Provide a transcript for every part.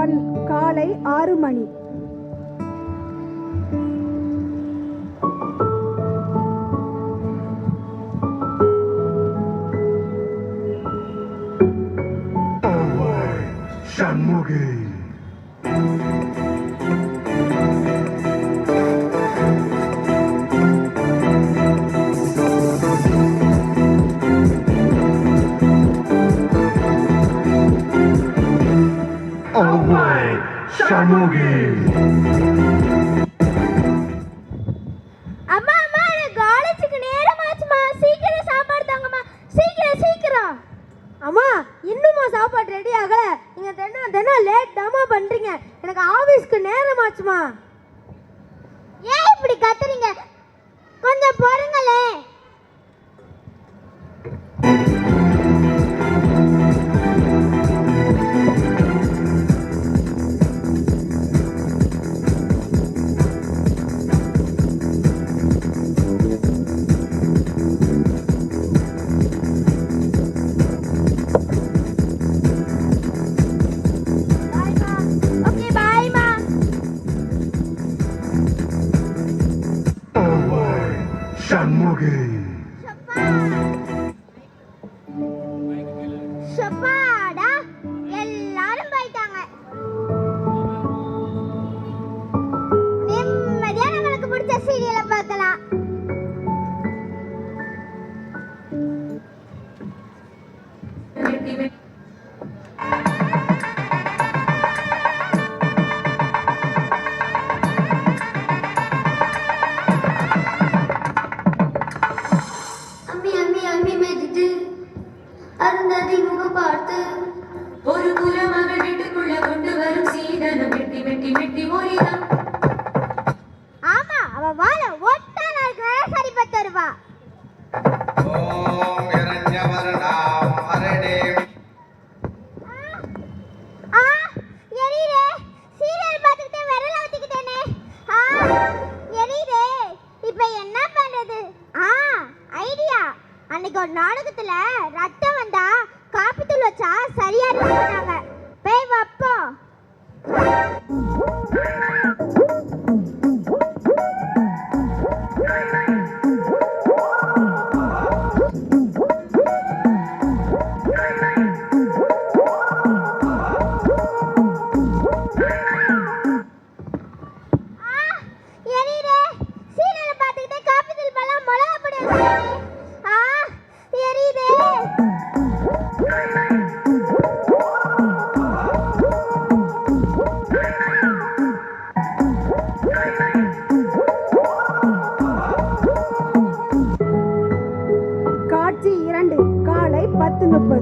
1 காலை 6 மணி. சண்முகி சண்முகி அம்மா அம்மா எனக்கு காலேஜுக்கு நேரமாச்சுமா, சீக்கிரம் சாப்பாடு தாங்கம்மா, சீக்கிரம் சீக்கிரம். அம்மா இன்னுமா சாப்பாடு ரெடி ஆகல? நீங்க தினம் தினம் லேட் தாமா பண்றீங்க. எனக்கு ஆபீஸ்க்கு நேரமாச்சுமா. ஏன் இப்படி கத்துறீங்க? கொஞ்சம் பொறுங்களே. சண்முகி ஷப்பாடா எல்லாரும் போயிட்டாங்க. நிம்மதியா நம்மளுக்கு பிடிச்ச சீரியலை பார்க்கலாம். அருந்ததி முகம் பார்த்து ஒரு குலமகள் வீட்டுக்குள்ள கொண்டு வரும் சீதனம் வெட்டி வெட்டி வெட்டி மொழிதான். ஆமா, அவ வாழ ஒட்ட நாள் சரிப்பட்டு வருவா. ஓம் இரண்யவர்ணாம் ஹரடே. எரிரே சீரியல் பார்த்துக்கிட்டே விரல ஊத்திக்கிட்டேனே. எரிரே இப்போ என்ன பண்றது? ஐடியா. அன்னைக்கு ஒரு நாடகத்துல ரத்தம் வந்தா காப்பி தூள் வச்சா சரியா இருக்குனாங்க. போய் வப்போ. எரிரே சீரியலை பார்த்துக்கிட்டே காப்பி தூள் பழம் மிளகா பொடி வச்சேனே. எரிரே காட்சி 2 காலை 10:30.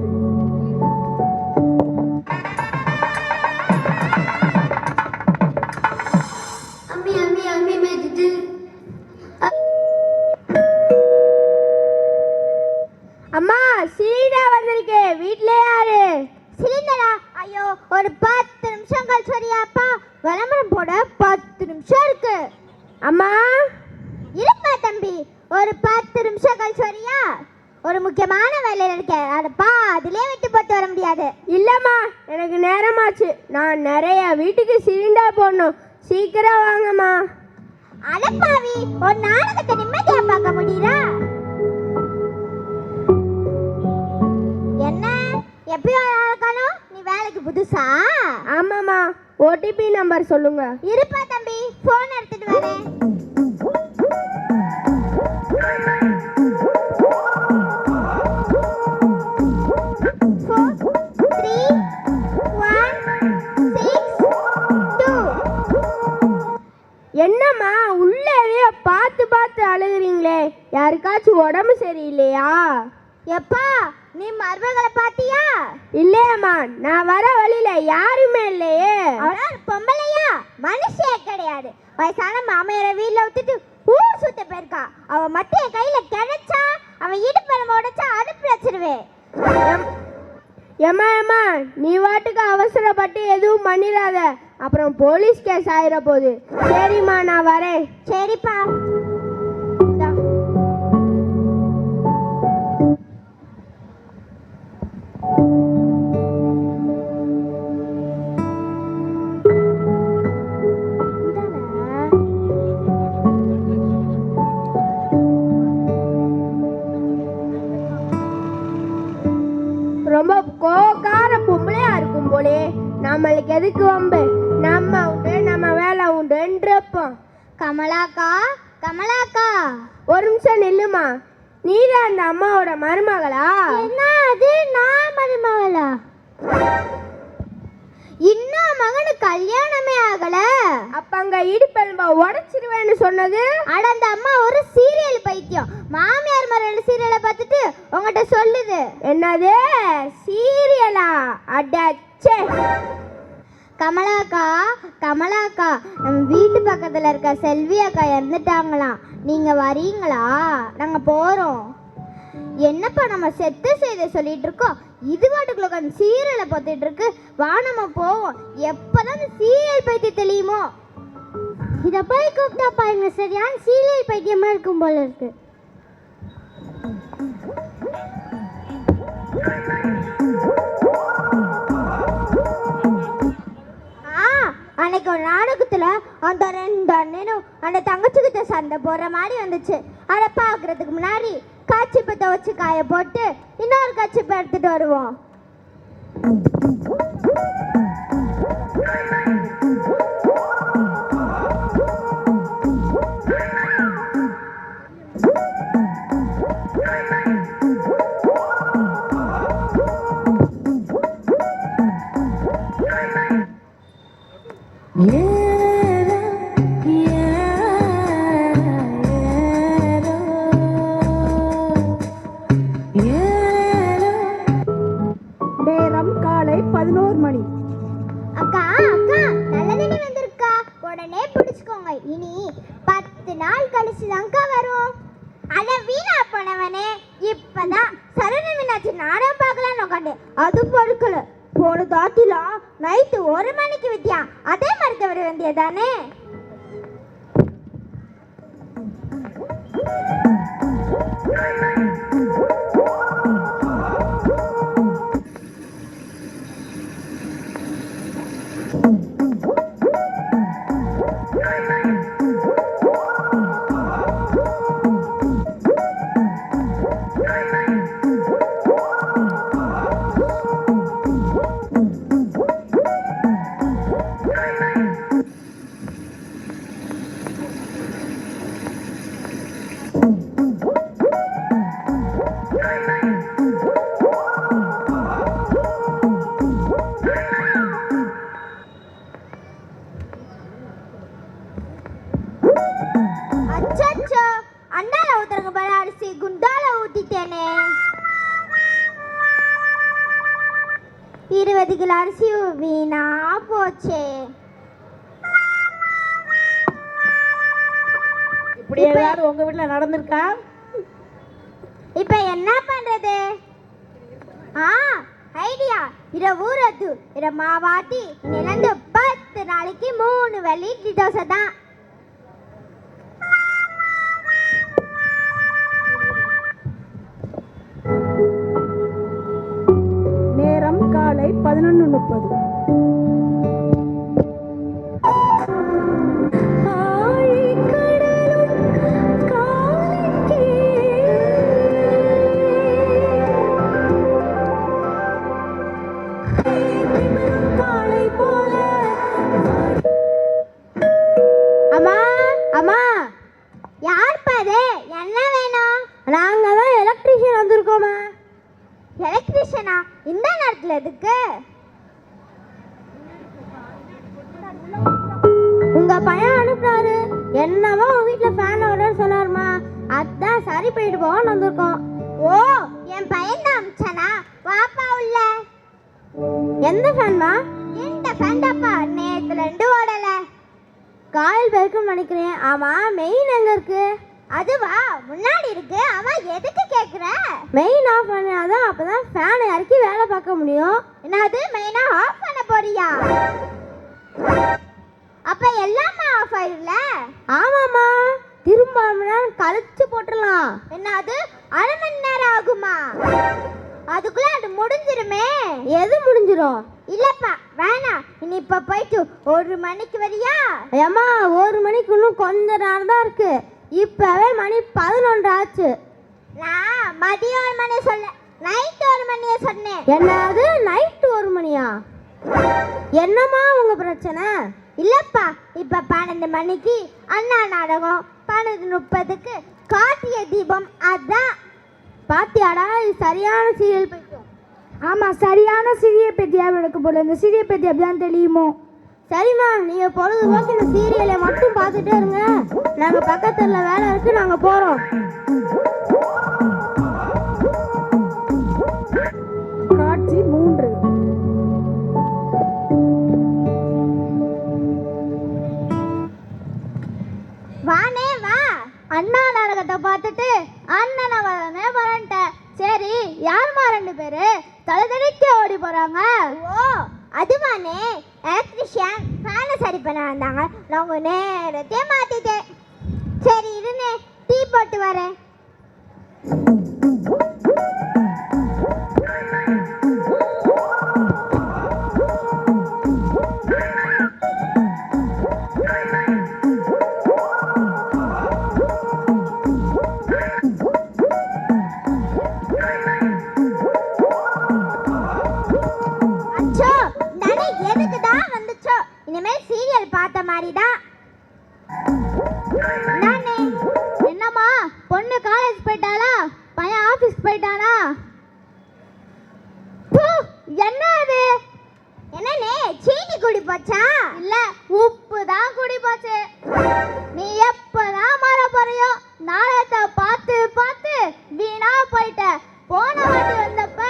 அம்மி அம்மி அம்மி மேய்ச்சிட்டு அம்மா சிலிண்டர் வந்திருக்கு. வீட்ல யாரு? சிலிண்டரா? ஐயோ ஒரு 10 நிமிஷம் கழிச்சு வரியாப்பா? விளம்பரம் போட 10 நிமிஷம் இருக்கு. அம்மா இருப்பா தம்பி, ஒரு 10 நிமிஷம் கழிச்சு வரியா? ஒரு முக்கியமான வேலையில் இருக்கேன். அடப்பா அதுலயே விட்டு போட்டு வர முடியாது. இல்லம்மா எனக்கு நேரமாச்சு. நான் நிறைய வீட்டுக்கு சிலிண்டர் போடணும். சீக்கிரம் வாங்கம்மா. அடப்பாவி, ஒரு நாடகத்தை நிம்மதியா பார்க்க முடியுதா? என்ன எப்பயும் காணும்? நீ வேலைக்கு புதுசா? ஆமாம்மா, ஓடிபி நம்பர் சொல்லுங்க. இருப்பா தம்பி, போன் எடுத்துட்டு வரேன். என்னம்மா உள்ளவே பார்த்து பார்த்து அழுகுறீங்களே? யாருக்காச்சும் உடம்பு சரியில்லையா? எப்பா நீ மருமகளை பாத்தியா? இல்லையம்மா, நான் வர வழியில யாருமே இல்லையே. அவளா பொம்பளையா? மனுஷியே கிடையாது. வயசான மாமையார வீட்டுல விட்டுட்டு ஊர் சுத்த போயிருக்கா. அவ மட்டும் என் கையில கிடைச்சா அவன் இடுப்பெலும்பு உடைச்சா அடுப்புல வச்சிருவேன். ஏம்மா ஏம்மா, நீ வாட்டுக்கு அவசரப்பட்டு எதுவும் பண்ணிடாத, அப்புறம் போலீஸ் கேஸ் ஆயிட போகுது. சரிம்மா, நான் வரேன். சரிப்பா. ரொம்ப கோக்கார பொம்பளையா இருக்கும் போலே. நம்மளுக்கு எதுக்கு வம்பு? நம்ம உண்டு நம்ம வேலை உண்டுன்றப்போம். கமலாக்கா, கமலாக்கா, ஒரு நிமிஷம் நில்லுமா. நீதான் அந்த அம்மாவோட மருமகளா? என்ன அது நான் மருமகளா? இன்னும் மகனுக்கு கல்யாணமே ஆகல. அப்ப அங்க இடுப்பெலும்ப உடைச்சிருவேன்னு சொன்னது? அட அந்த அம்மா ஒரு சீரியல் பைத்தியம். மாமியார் மருமக சீரியலை பார்த்துட்டு உங்ககிட்ட சொல்லுது. என்னது சீரியலா? அடச்சே. கமலாக்கா, கமலாக்கா, நம்ம வீட்டு பக்கத்துல இருக்க செல்வி அக்கா இறந்துட்டாங்களாம். நீங்க வரீங்களா? நாங்க போறோம். என்னப்பா நம்ம செத்து செய்த சொல்லிட்டு இருக்கோம், இது வாட்டுக்குள்ள உட்காந்து சீரியலை பார்த்துட்டு இருக்கு. வா நம்ம போவோம். எப்பதான் இந்த சீரியல் பைத்தியம் தெரியுமோ. இதை போய் கூப்பிட்டா பாருங்க, சரியான சீரியல் பைத்தியமா இருக்கும் போல இருக்கு. அன்னைக்கு ஒரு நாடகத்துல அந்த 2 அண்ணனும் அந்த தங்கச்சிக்கிட்ட சண்டை போடுற மாதிரி வந்துச்சு. அதை பார்க்கறதுக்கு முன்னாடி காய்ச்சிப்பத்தை வச்சு காய போட்டு இன்னொரு காய்ச்சிப்பை எடுத்துட்டு வருவோம். நேரம் காலை 11 மணி. அக்கா, அக்கா, நல்ல தண்ணி வந்திருக்கா, உடனே பிடிச்சுக்கோங்க. இனி 10 நாள் கழிச்சு தான்க்கா வரும். அட வீணா போனவனே, இப்பதான் சரவண மீனாட்சி நாடகம் பார்க்கலான்னு உட்காந்து அது பொறுக்கல. போன தாட்டிலாம் நைட்டு 1 மணிக்கு வித்தியா, அதே மறுக்க வர வேண்டியதானே. அச்சச்சோ, அண்டால ஊத்துறங்க பாரு அரிசி, குண்டால ஊத்திட்டேனே. 20 கிலோ அரிசி வீணா போச்சே. இப்படி ஏதாவது உங்க வீட்டுல நடந்திருக்கா? இப்ப என்ன பண்றது? ஐடியா, இத ஊரது, இத மாவாட்டி நிலந்து 10 நாளைக்கு 3 வெள்ளி இட்லி தோசை தான். நேரம் காலை 11:30. அம்மா, அம்மா, யார் பாரு? என்ன வேணும்? நாங்க தான் எலக்ட்ரிஷியன் வந்திருக்கோமா. எலக்ட்ரிஷியனா? இந்த நேரத்துல எதுக்கு? உங்க பையன் அனுப்புறாரு. என்னவோ உங்க வீட்டுல ஃபேன் ஓடன்னு சொன்னாருமா, அதான் சரி பண்ணிட்டு போவோம்னு வந்திருக்கோம். ஓ, என் பையன் தான் அனுப்பிச்சானா? வாப்பா உள்ள. எந்த ஃபேன்மா? இந்த ஃபேன் தாப்பா, நேத்துல 2 ஓடல. காயில் பேருக்குன்னு நினைக்கிறேன். ஆமா, மெயின் எங்க இருக்கு? அதுவா, முன்னாடி இருக்கு. ஆமா, எதுக்கு கேக்குற? மெயின் ஆஃப் பண்ணாதான் அப்பதான் ஃபேனை இறக்கி வேலை பார்க்க முடியும். என்னது, மெயினா ஆஃப் பண்ண போறியா? அப்ப எல்லாமே ஆஃப் ஆயிருல? ஆமாமா, திரும்ப 1 மணி நேரம் கழிச்சு போட்டுடலாம். என்னது, 1/2 மணி நேரம் ஆகுமா? அதுக்குள்ள அது முடிஞ்சிருமே. எது முடிஞ்சிரும்? இல்லப்பா, வேணாம். இனி இப்ப போயிட்டு 1 மணிக்கு வரியா? ஏமா, 1 மணிக்கு இன்னும் கொஞ்ச நேரம் தான் இருக்கு. இப்பவே மணி 11 ஆச்சு. நான் மதியம் 1 மணி சொல்ல. நைட் 1 மணியே சொன்னேன். என்னது நைட்டு 1 மணியா? என்னம்மா உங்க பிரச்சனை? இல்லப்பா, இப்ப 12 மணிக்கு அண்ணா நாடகம், 12:30க்கு கார்த்திகை தீபம். அதான் பாத்தியாடா, இது சரியான சீரியல் பைத்தியம். ஆமாம், சரியான சிறிய பெத்தியாக எடுக்க போல. இந்த சிறிய பெத்தி அப்படிதான் தெரியுமோ? சரிம்மா, நீங்க பொழுதுபோக்கு இந்த சீரியலை மட்டும் பார்த்துட்டே இருங்க. நாங்க பக்கத்துல வேலை இருக்கு, நாங்க போறோம். காட்சி 3. வானே வா. அண்ணா நாடகத்தை பார்த்துட்டு அண்ணனை வரேன்ட்டேன். சரி, யாருமா 2 பேரு தலதடிக்க ஓடி போறாங்க? ஓ, அதுவானே எலக்ட்ரிஷியன் ஃபேனை சரி பண்ண வந்தாங்க. நான் உங்க நேரத்தையே மாத்திட்டேன். சரி இருனே, டீ போட்டு வரேன். அச்சோ, நானே எதுக்கு தான் வந்துச்சோ. இனிமேல் சீரியல் பார்த்த மாதிரி தான். நானே என்னம்மா, பொண்ணு காலேஜ் போயிட்டாளா? பையன் ஆபீஸ் போயிட்டானா? என்ன அது? என்னனே, சீனி குடி போச்சா? இல்ல, உப்பு தான் குடி போச்சு. நீ எப்பதான் மாற போறியோ? நாடகத்தை பார்த்து பார்த்து வீணா போயிட்ட. போன வாட்டி வந்தப்ப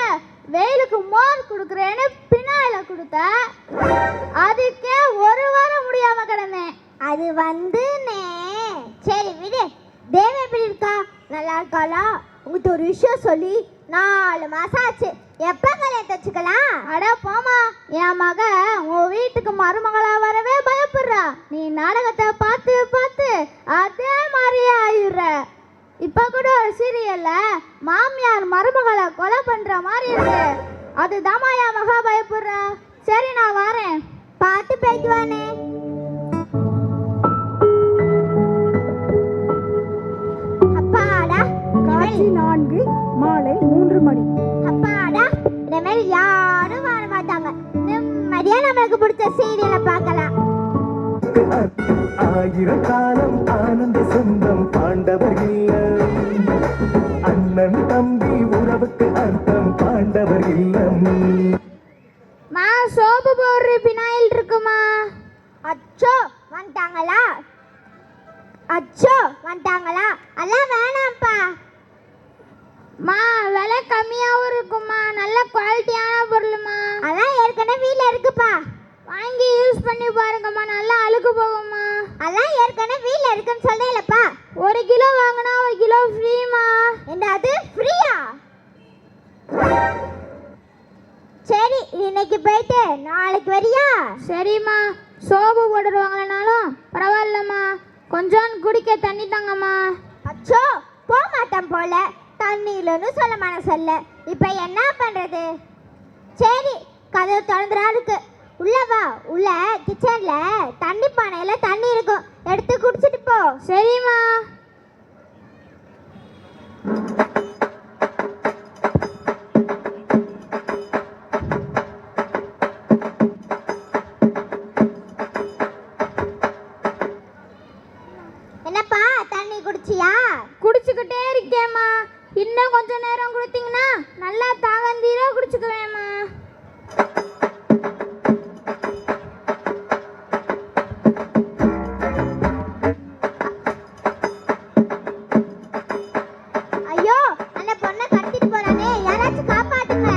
வெயிலுக்கு மோர் குடுக்குறேன்னு பின்னாயில கொடுத்த. அதுக்கே 1 வாரம் முடியாம கிடந்தேன். அது வந்துனே. சரி விடு. தேவ எப்படி இருக்கா? நல்லா இருக்காளா? உங்கள்கிட்ட ஒரு விஷயம் சொல்லி 4 மாசம் ஆச்சு. எப்போ கல்யாணம் வச்சுக்கலாம்? அட போமா, என் மக உன் வீட்டுக்கு மருமகளா வரவே பயப்படுறா. நீ நாடகத்தை பார்த்து பார்த்து அதே மாதிரியே ஆயிடுற. இப்ப கூட ஒரு சீரியல்ல மாமியார் மருமகளை கொலை பண்ற மாதிரி இருக்கு. அதுதாம்மா என் மகா பயப்படுறா. சரி, நான் வரேன். பார்த்து போயிட்டு வானே. அப்பாடா. காட்சி 4, மாலை 3 மணி. அப்பாடா, இனிமேல் யாரும் வர மாட்டாங்க. நிம்மதியா நம்மளுக்கு பிடிச்ச சீரியலை பார்க்கலாம். ஆயிரம் காலம் ஆனந்த சொந்தம் பாண்டவர் இல்லம். அண்ணன் தம்பி உறவுக்கு அர்த்தம் பாண்டவர் இல்லம். மா, சோப்பு போடுற பினாயில் இருக்குமா? அச்சோ வந்துட்டாங்களா? அச்சோ வந்துட்டாங்களா? எல்லாம் வேணாம்ப்பா. மா, விலை கம்மியாகவும் இருக்குமா? நல்ல குவாலிட்டியான பொருளுமா? அதான் ஏற்கனவே வீட்டில் இருக்குப்பா. வாங்கி யூஸ் பண்ணி பாருங்கம்மா, நல்லா அழுக்கு போகும்மா. அதான் ஏற்கனவே வீட்டில் இருக்குன்னு சொல்றேன்லப்பா. 1 கிலோ வாங்கினா 1 கிலோ ஃப்ரீமா. என்னது, ஃப்ரீயா? சரி, இன்னைக்கு போயிட்டு நாளைக்கு வரியா? சரிம்மா, சோப்பு போட்டு வாங்கலனாலும் பரவாயில்லம்மா. கொஞ்சம் குடிக்க தண்ணி தாங்கம்மா. அச்சோ, போக மாட்டேன் போல. தண்ணி இல்லைன்னு சொல்ல மனசல்ல. இப்போ என்ன பண்ணுறது? சரி, கதவு திறந்துடா இருக்கு. உள்ள வா. உள்ள கிச்சன்ல தண்ணி பானையில தண்ணி இருக்கும், எடுத்து குடிச்சிட்டு போ. சரிம்மா. என்னப்பா, தண்ணி குடிச்சியா? குடிச்சுக்கிட்டே இருக்கேம்மா. இன்னும் கொஞ்ச நேரம் கொடுத்தீங்கன்னா நல்லா தாகந்தீரா குடிச்சுக்குவேம்மா. ஐயோ, அந்த பொண்ணை கடத்திட்டு போறானே, யாராச்சும் காப்பாத்துங்க.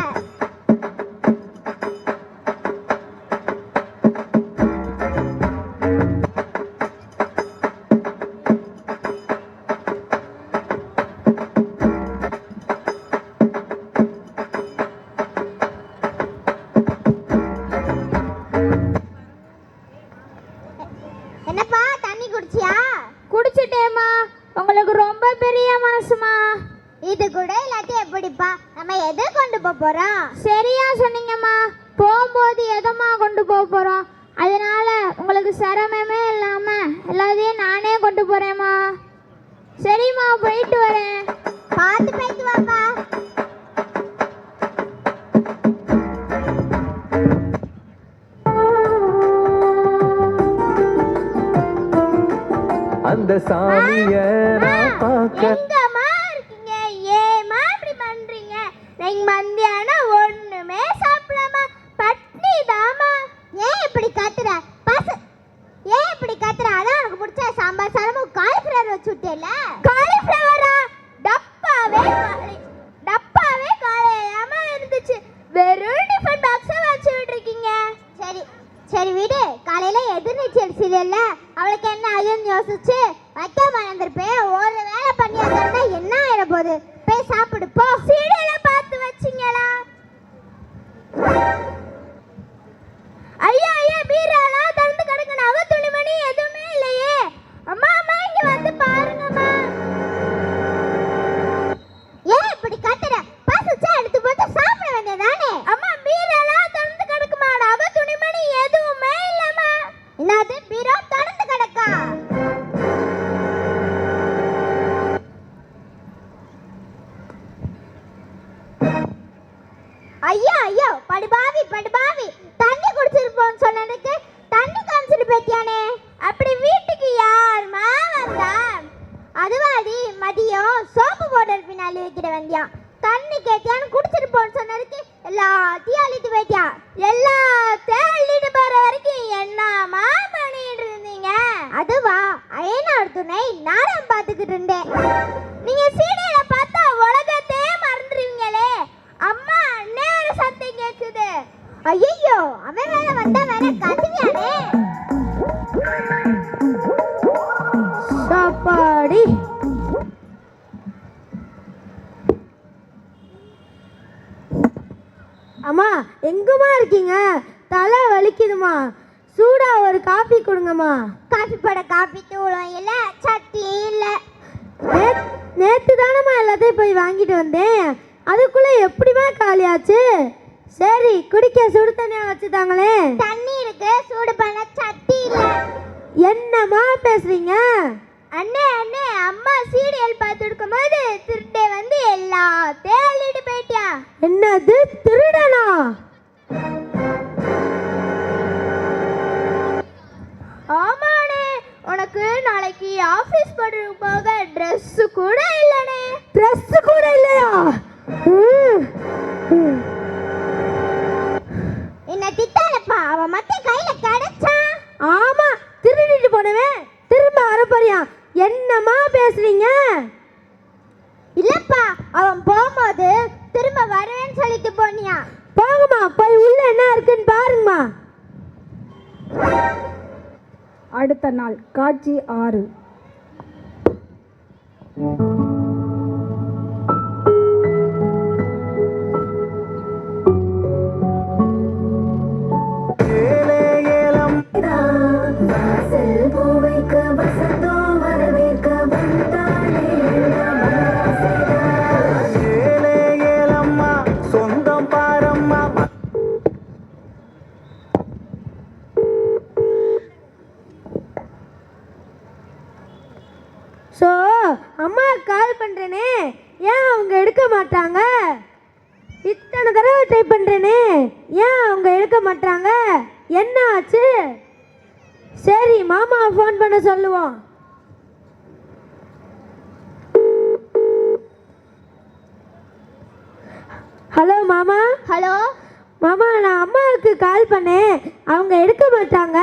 என்னப்பா, தண்ணி குடிச்சியா? குடிச்சிட்டேம்மா. உங்களுக்கு ரொம்ப பெரிய மனசுமா. இது கூட இல்லாட்டி எப்படிப்பா? நம்ம எதை கொண்டு போறோம்? சரியா சொன்னீங்கம்மா. போகும்போது எதம்மா கொண்டு போக போகிறோம்? அதனால உங்களுக்கு சிரமமே இல்லாமல் எல்லாத்தையும் நானே கொண்டு போகிறேம்மா. சரிம்மா, போயிட்டு வரேன். பார்த்து போயிட்டு வாப்பா. சாமிய நான் பார்க்க. எங்கம்மா இருக்கீங்க? ஏம்மா இப்படி பண்றீங்க? நீங்க மத்தியானம் ஒண்ணுமே சாப்பிடாம பட்னி தாமா. ஏன் இப்படி கத்துற? ஏன் இப்படி கத்துற? அதான் உனக்கு பிடிச்ச சாம்பார் சாதமும் காலிஃப்ளவர் வச்சு விட்டேல. காலிஃப்ளவரா? டப்பாவே காலையாம இருந்துச்சு. வெறும் டிஃபன் பாக்ஸ வச்சு விட்டுருக்கீங்க. சரி விடு. காலையில எதிர்நீச்சல் சீரியல்ல அவளுக்கு என்ன ஆகுன்னு யோசிச்சு வைக்க மறந்துருப்பேன். ஒரு வேலை பண்ணியாதான் என்ன ஆயிட போகுது? போய் சாப்பிடு போ. சீரியலை பார்த்து வச்சிங்களா? ஐயா பீராலாம் திறந்து கிடக்கு. நகை துணிமணி எதுவுமே இல்லையே. அம்மா இங்க வந்து பாருங்கம்மா. ஏன் இப்படி கத்துற? பசிச்சா எடுத்து போட்டு சாப்பிட வேண்டியதானே. அம்மா பீராலாம் திறந்து கிடக்குமா. நகை துணிமணி எதுவுமே இல்லம்மா. என்னது பீரோ திறந்து கிடக்கா? ஐயோ படுபாவி தண்ணி குடிச்சிருப்போம் சொன்னதுக்கு தண்ணி காமிச்சிட்டு போயிட்டியானே. அப்படி வீட்டுக்கு யாருமா வந்தா? அதுவாடி மதியம் சோப்பு பவுடர் பின்னாடி வைக்கிற வந்தியான். தண்ணி கேட்டியான்னு குடிச்சிட்டு போன்னு சொன்னதுக்கு எல்லாத்தையும் அள்ளிட்டு போயிட்டியா. எல்லாத்தையும் அள்ளிட்டு போற வரைக்கும் என்னமா பண்ணிட்டு இருந்தீங்க? அதுவா அயனார் துணை நாடகம் பார்த்துக்கிட்டு இருந்தேன். நீங்க சீரியலை பார்த்தா உலகத்தையே மறந்துடுவீங்களே. அம்மா நேர சத்தம் கேக்குது. ஐயோ அவன் வேற வந்தா வேற கத்துவியானே. சாப்பாடி அம்மா எங்கம்மா இருக்கீங்க? தலை வலிக்குதுமா. சூடா ஒரு காபி கொடுங்கம்மா. காபி போட காபி தூளும் இல்ல சட்னி இல்ல. நேத்து தானம்மா எல்லாத்தையும் போய் வாங்கிட்டு வந்தேன். அதுக்குள்ள எப்படிமா காலியாச்சு? சரி குடிக்க சுடு தண்ணியா வச்சுட்டாங்களே. தண்ணி இருக்கு, சூடு பண்ண சட்டி இல்ல. என்னம்மா பேசுறீங்க? அண்ணே அம்மா சீரியல் பார்த்து இருக்கும் போது திருட்டே வந்து எல்லாத்தையும் அள்ளிட்டு போயிட்டியா. என்னது திருடனா? ஆமாண்ணே, உனக்கு நாளைக்கு ஆபீஸ் போக ட்ரெஸ் கூட இல்லனே. ட்ரெஸ் கூட இல்லையா? என்ன திட்டாலப்பா, அவன் மட்டும் கையில கிடைச்சா. ஆமா திருடிட்டு போனவன் திரும்ப வரப்போறியா? என்னம்மா பேசுறீங்க? இல்லப்பா, அவன் போகும்போது திரும்ப வருவேன்னு சொல்லிட்டு போனியா. போங்கம்மா போய் உள்ள என்ன இருக்குன்னு பாருங்கம்மா. அடுத்த நாள் காட்சி 6. ஸோ அம்மா கால் பண்ணுறேனே, ஏன் அவங்க எடுக்க மாட்டாங்க? இத்தனை தடவை ட்ரை பண்ணுறேனே, ஏன் அவங்க எடுக்க மாட்டாங்க? என்ன ஆச்சு? சரி மாமா ஃபோன் பண்ண சொல்லுவோம். ஹலோ மாமா. ஹலோ மாமா, நான் அம்மாவுக்கு கால் பண்ணேன், அவங்க எடுக்க மாட்டாங்க.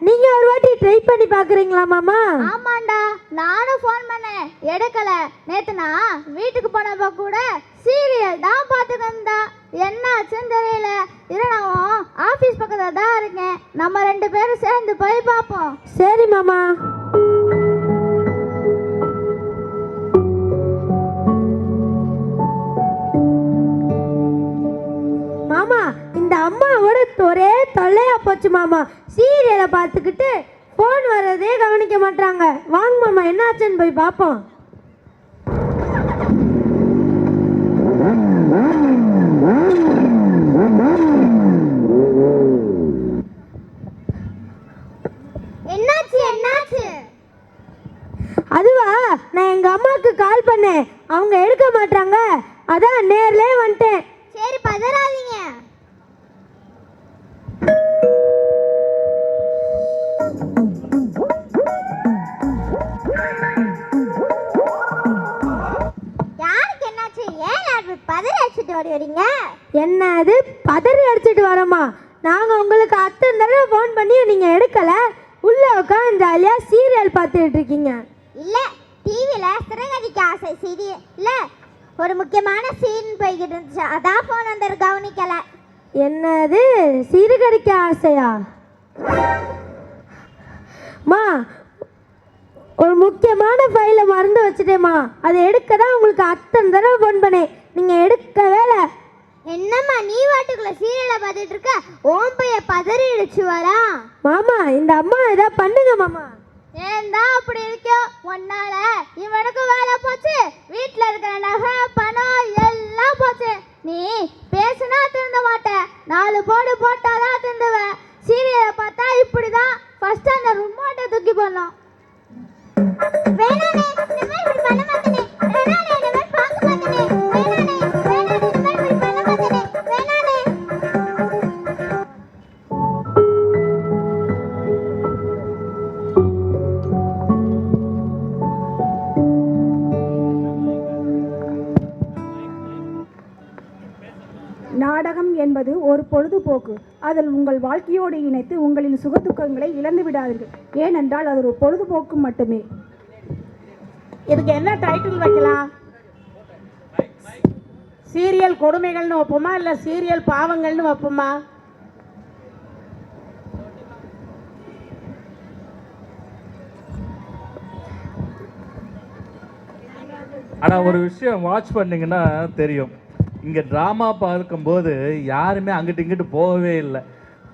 நீங்கள் ஒரு வாட்டி ட்ரை பண்ணி பார்க்குறீங்களா மாமா? ஆமாண்டா, நானும் ஃபோன் பண்ணேன், எடுக்கல. நேற்று நான் வீட்டுக்கு போனப்போ கூட சீரியல் தான் பார்த்துட்டு இருந்தா. என்ன ஆச்சுன்னு தெரியல. இல்லை, நான் ஆஃபீஸ் பக்கத்தில் தான் இருக்கேன். நம்ம 2 பேரும் சேர்ந்து போய் பார்ப்போம். சரி மாமா. மாமா, இந்த அம்மாவோட ஒரே தொல்லையா போச்சு மாமா. சீரியலை பார்த்துக்கிட்டு ஃபோன் வர்றதே கவனிக்க மாட்டாங்க. வாங்க மாமா, என்னாச்சுன்னு போய் பார்ப்போம். என்னாச்சு? அதுவா, நான் எங்கள் அம்மாவுக்கு கால் பண்ணேன், அவங்க எடுக்க மாட்டாங்க. அதான் நேர்லேயே வந்துட்டேன். சரி, பதறாதீங்க. பதறி அடிச்சுட்டு ஓடி வரீங்க? என்ன அது பதறி அடிச்சிட்டு வரோமா? நாங்கள் உங்களுக்கு அத்தனை தடவை ஃபோன் பண்ணி நீங்கள் எடுக்கலை. உள்ளே உட்காந்து ஜாலியாக சீரியல் பார்த்துட்டு இருக்கீங்க. இல்லை, டிவியில் சிறகடிக்க ஆசை சீரியல்ல ஒரு முக்கியமான சீன் போய்கிட்டு இருந்துச்சு, அதான் ஃபோன் வந்து கவனிக்கல. என்னது சிறுகடிக்க ஆசையா? மா, ஒரு முக்கியமான ஃபைலை மறந்து வச்சுட்டேம்மா. அதை எடுக்க தான் உங்களுக்கு அத்தனை தடவை ஃபோன் பண்ணேன், நீங்கள் எடுக்கவே இல்லை. என்னம்மா நீ வாட்டுக்குள்ள சீரியலை பார்த்துட்டு இருக்க? ஓம் பைய பதறி அடிச்சு வரா. மாமா, இந்த அம்மா ஏதாவது பண்ணுங்க மாமா. ஏன் தான் அப்படி இருக்கோ? ஒன்னால இவனுக்கு வேலை போச்சு, வீட்டில் இருக்கிற நகை பணம் எல்லாம் போச்சு. நீ பேசுனா திருந்த மாட்டேன், 4 போடு போட்டாதான் திருந்துவேன். சீரியலை பார்த்தா இப்படிதான். ஃபர்ஸ்ட் அந்த ரிமோட்டை தூக்கி போடலாம். வேணானே, இந்த மாதிரி இப்படி பண்ண மாட்டேனே. வேணானே, இந்த மாதிரி பார்க்க மாட்டேனே. வேணானே, வேணானே, இந்த மாதிரி இப்படி பண்ண மாட்டேனே. வேணானே. நாடகம் என்பது ஒரு பொழுதுபோக்கு. அதில் உங்கள் வாழ்க்கையோடு இணைத்து உங்களின் சுகதுக்கங்களை இழந்து விடாதீர்கள். ஏனென்றால் அது ஒரு பொழுதுபோக்கு மட்டுமே. இதுக்கு என்ன டைட்டில் வைக்கலாம்? சீரியல் கொடுமைகள்னு வைப்போமா, இல்லை சீரியல் பாவங்கள்னு வைப்போமா? ஆனால் ஒரு விஷயம் வாட்ச் பண்ணிங்கன்னா தெரியும், இங்கே ட்ராமா பார்க்கும்போது யாருமே அங்கிட்டு இங்கிட்டு போகவே இல்லை.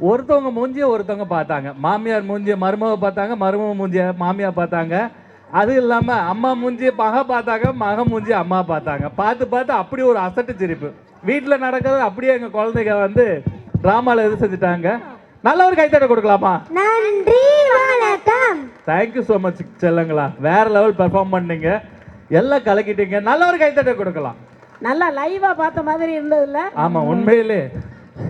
ஒருத்தவங்க மூஞ்சியை ஒருத்தவங்க பார்த்தாங்க, மாமியார் மூஞ்சியை மருமவை பார்த்தாங்க, மருமக மூஞ்சியை மாமியார் பார்த்தாங்க. அது இல்லாமல் அம்மா மூஞ்சியை மக பார்த்தாங்க, மக மூஞ்சியை அம்மா பார்த்தாங்க. பார்த்து அப்படி ஒரு அசட்டு சிரிப்பு. வீட்டில் நடக்கிறது அப்படியே எங்கள் குழந்தைங்க வந்து ட்ராமாவில் எது செஞ்சுட்டாங்க. நல்ல ஒரு கைத்தட்டை கொடுக்கலாமா? நன்றி, வணக்கம். தேங்க்யூ ஸோ மச் செல்லங்களா, வேற லெவல் பெர்ஃபார்ம் பண்ணீங்க, எல்லாம் கலக்கிட்டீங்க. நல்ல ஒரு கைத்தட்டை கொடுக்கலாம். நல்லா லைவா பார்த்த மாதிரி இருந்ததுல்ல? ஆமாம், உண்மையிலே